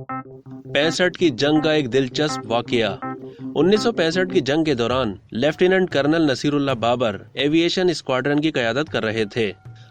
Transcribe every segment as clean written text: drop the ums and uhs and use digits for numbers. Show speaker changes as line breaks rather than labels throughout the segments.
65 की जंग का एक दिलचस्प वाकया। 1965 की जंग के दौरान lieutenant colonel Naseerullah Babar aviation squadron की क़यादत कर रहे थे।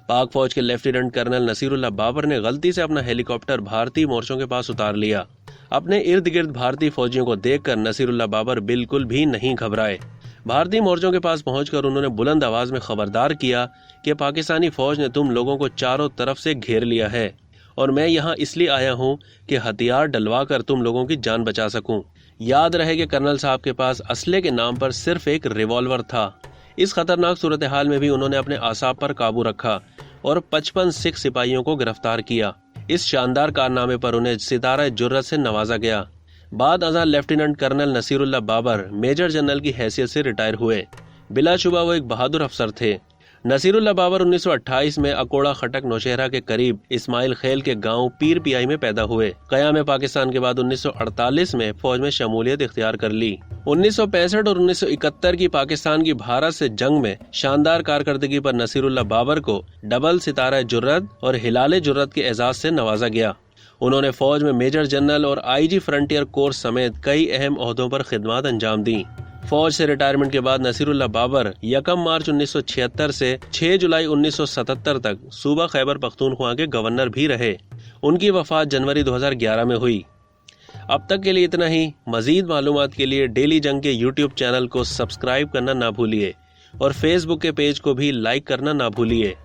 पाक फौज के लेफ्टिनेंट कर्नल नसीरुल्लाह बाबर ने गलती से अपना हेलीकॉप्टर भारतीय मोर्चों के पास उतार लिया। अपने इर्द गिर्द भारतीय फौजियों को देखकर नसीरुल्लाह बाबर बिल्कुल भी नहीं घबराए। भारतीय मोर्चों के पास पहुंचकर उन्होंने बुलंद आवाज में खबरदार किया कि पाकिस्तानी फौज ने तुम लोगों को चारों तरफ से घेर लिया है और मैं यहाँ इसलिए आया हूँ कि हथियार डलवा कर तुम लोगों की जान बचा सकूं। याद रहे कि कर्नल साहब के पास असले के नाम पर सिर्फ एक रिवॉल्वर था। इस खतरनाक सूरत हाल में भी उन्होंने अपने आसाब पर काबू रखा और 55 सिख सिपाहियों को गिरफ्तार किया। इस शानदार कारनामे पर उन्हें सितारा जुर्रत से नवाजा गया। बाद अज़ां lieutenant colonel Naseerullah Babar major general की हैसियत से रिटायर हुए। बिलाशुबा वो एक बहादुर अफसर थे। नसीरुल्लाह बाबर 1928 में अकोड़ा खटक नौशहरा के करीब इस्माइल खेल के गांव पीर पियाई में पैदा हुए। क़याम पाकिस्तान के बाद 1948 में फौज में शमूलियत इख्तियार कर ली। 1965 और 1971 की पाकिस्तान की भारत से जंग में शानदार कारकर्दगी पर नसीरुल्लाह बाबर को डबल सितारा जुर्रत और हिलाले जुर्रत के एजाज से नवाजा गया। उन्होंने फौज में मेजर जनरल और आईजी फ्रंटियर कोर्स समेत कई अहम ओहदों पर खिदमत अंजाम दी। फौज से रिटायरमेंट के बाद नसीरुल्लाह बाबर 1 मार्च 1976 से 6 जुलाई 1977 तक सूबा खैबर पख्तूनख्वा के गवर्नर भी रहे। उनकी वफात जनवरी 2011 में हुई। अब तक के लिए इतना ही। मजीद मालूमात के लिए डेली जंग के यूट्यूब चैनल को सब्सक्राइब करना ना भूलिए और फेसबुक के पेज को भी लाइक करना ना भूलिए।